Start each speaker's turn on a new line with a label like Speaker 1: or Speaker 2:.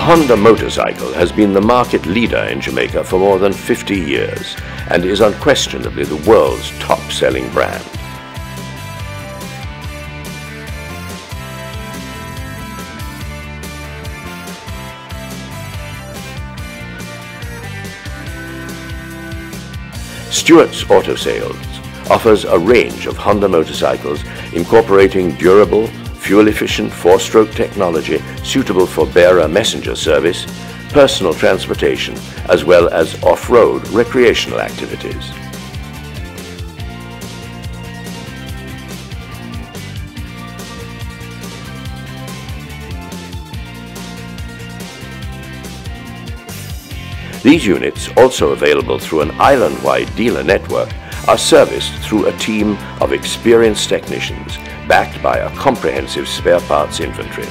Speaker 1: Honda motorcycle has been the market leader in Jamaica for more than 50 years and is unquestionably the world's top-selling brand. Stewarts Auto Sales offers a range of Honda motorcycles incorporating durable, fuel-efficient four-stroke technology suitable for bearer messenger service, personal transportation, as well as off-road recreational activities. These units, also available through an island-wide dealer network, are serviced through a team of experienced technicians backed by a comprehensive spare parts inventory.